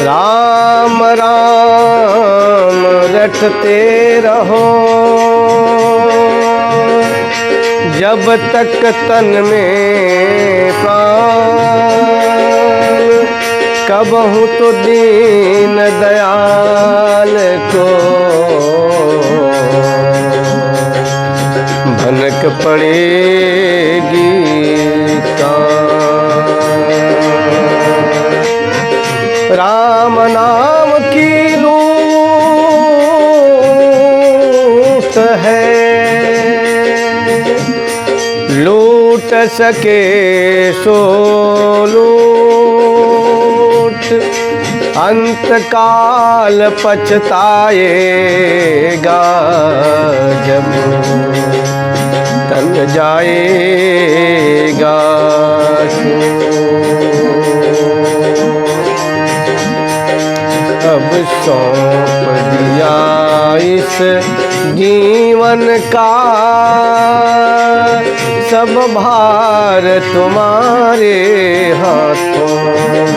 राम राम रटते रहो जब तक तन में प्राण, कबहू तो दीन दयाल को भनक पड़ेगी राम नाम की लूट है, लूट सके सो लूट, अंतकाल पछताएगा जब तन जाएगा। अब सौंप दिया इस जीवन का सब भार तुम्हारे हाथों में।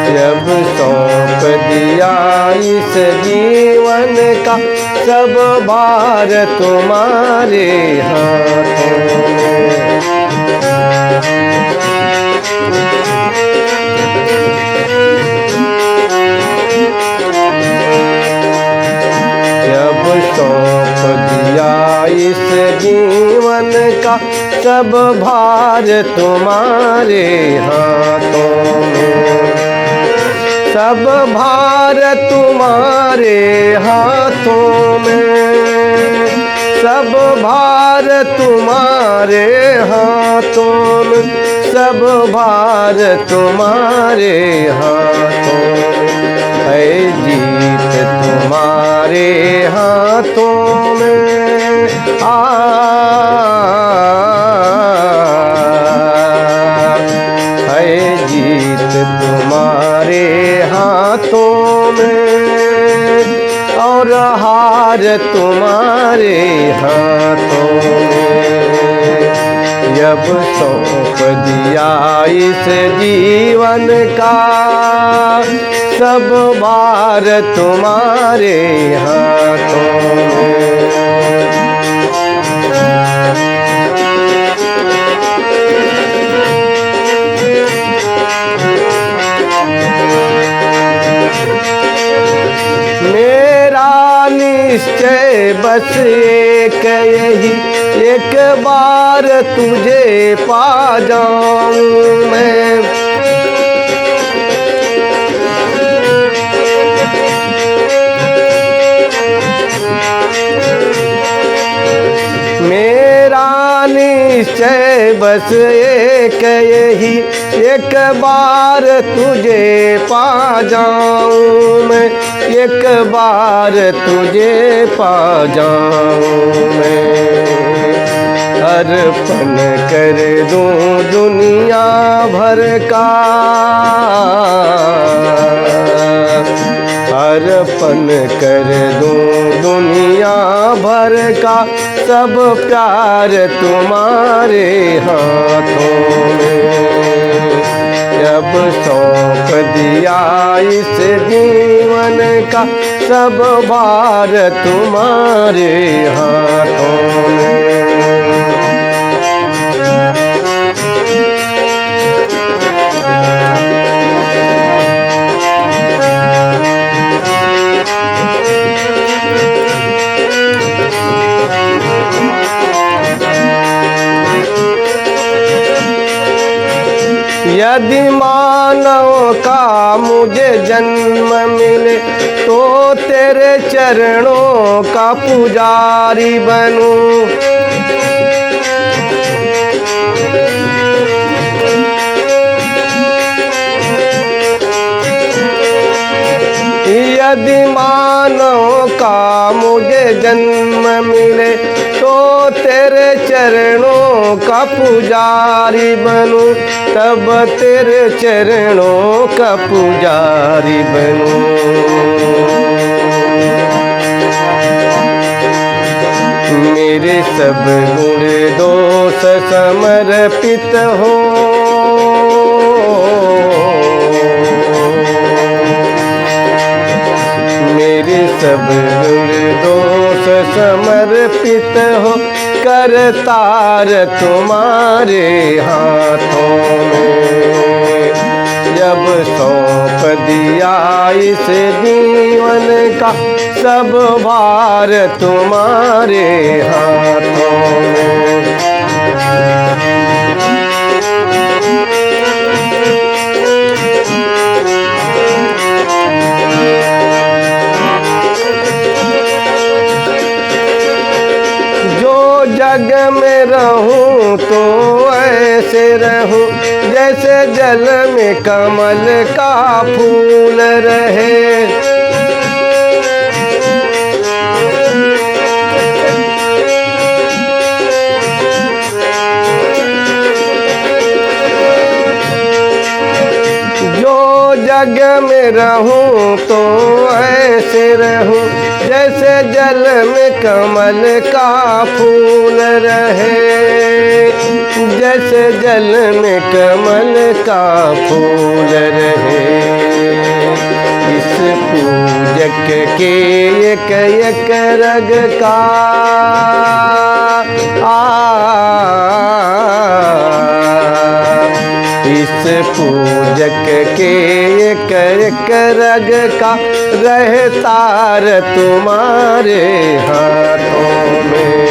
जब सौंप दिया इस जीवन का सब भार तुम्हारे हाथों में। सौंप दिया इस जीवन का सब भार तुम्हारे हाथों में, सब भार तुम्हारे हाथों में, सब भार तुम्हारे हाथों में, सब भार तुम्हारे हाथों में। है जीत तुम्हारे हाथों में, है जीत तुम्हारे हाथों में, और हार तुम्हारे हाथों में। जब सौंप दिया इस जीवन का सब भार तुम्हारे हाथों में। मेरा निश्चय बस एक यही, एक बार तुझे पा जाऊं मैं। मेरा निश्चय बस एक यही, एक बार तुझे पा जाऊं मैं, एक बार तुझे पा जाऊं मैं। अर्पण कर दूं दुनिया भर का, अर्पण कर दूं दुनिया भर का सब प्यार तुम्हारे हाथों में। जब सौंप दिया इस जीवन का सब भार तुम्हारे हाथों में। यदि मानव का मुझे जन्म मिले तो तेरे चरणों का पुजारी बनूं। यदि मानव का मुझे जन्म मिले तो तेरे चरणों का पुजारी बनूं, तब तेरे चरणों का पुजारी बनूं। मेरे सब गुण दोष समर्पित हो, सब निर्दोष समर्पित हो करतार तुम्हारे हाथों में। जब सौंप दिया इस जीवन का सब भार तुम्हारे हाथों में। जग में रहूं तो ऐसे रहूं जैसे जल में कमल का फूल रहे। जो जग में रहूं तो ऐसे रहूं जैसे जल में कमल का फूल रहे। जैसे जल में कमल का फूल रहे। इस पूजक के एक एक रग का इस पूजक के एक एक रग का रहतार तुम्हारे हाथों में।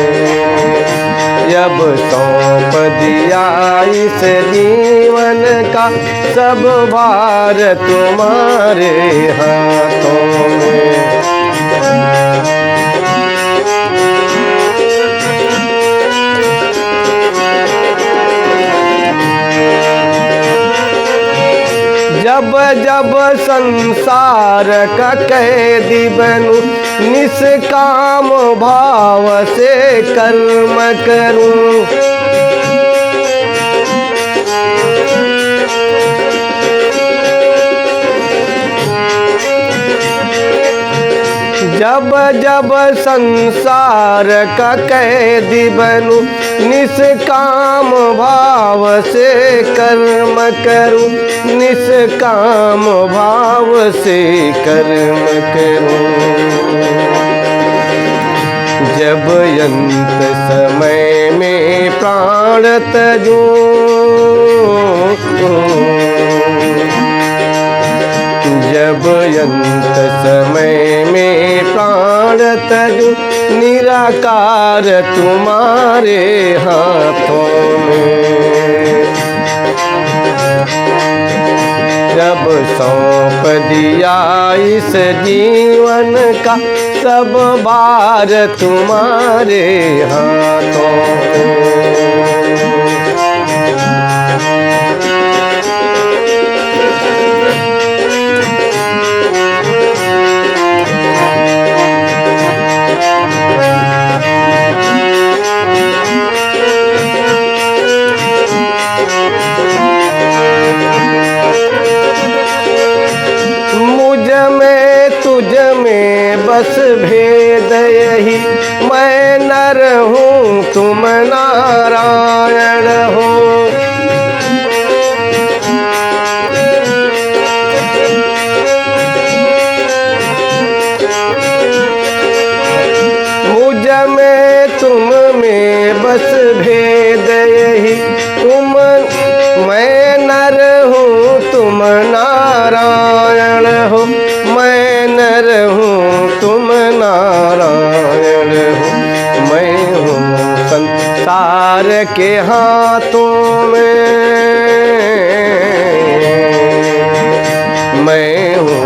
जब सौंप दिया इस जीवन का सब भार तुम्हारे हाथों में। जब जब संसार का कैदी बनूं निष्काम भाव से कर्म करूं। जब जब संसार का कैदी बनूं निष्काम भाव से कर्म करूं। निष्काम भाव से कर्म करूं। जब अंत समय में प्राण त्यजूं। जब अंत समय में प्राण त्यजूं निराकार तुम्हारे हाथों में। जब सौंप दिया इस जीवन का सब भार तुम्हारे हाथों में। तुझ में बस भेद यही मैं नर हूँ तुम नारायण हो। मुझ में तुम में बस भेद यही मैं नर हूँ तुम नारायण हो। मैं नर हूँ तुम नारायण हो। मैं हूँ संसार के हाथों में। मैं हूँ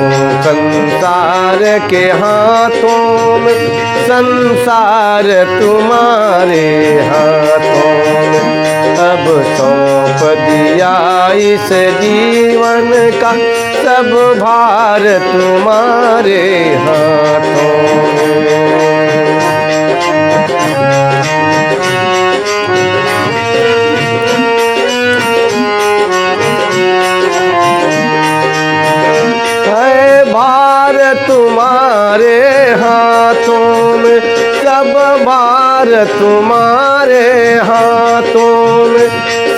संसार के हाथों में। संसार तुम्हारे हाथों में। अब सौंप दिया इस जीवन का सब भार तुम्हारे हाथों में। है भार तुम्हारे हाथों में। सब भार तुम्हारे हाथों में।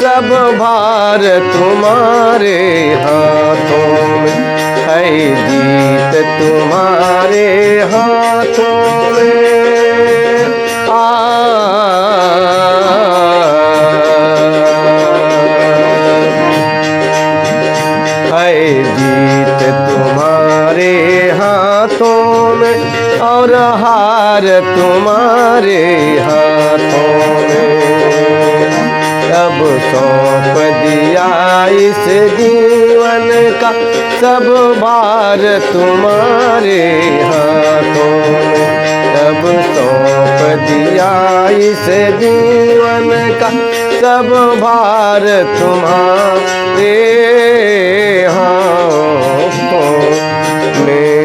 सब भार तुम्हारे हाथों में। है जीत तुम्हारे हाथ हाथों में है जीत तुम्हारे हाथों में और हार तुम्हारे हाथों में। अब सौंप दिया इस जीवन का सब भार तुम्हारे हाथों में। अब सौंप दिया इस जीवन का सब भार तुम्हारे हाथों में।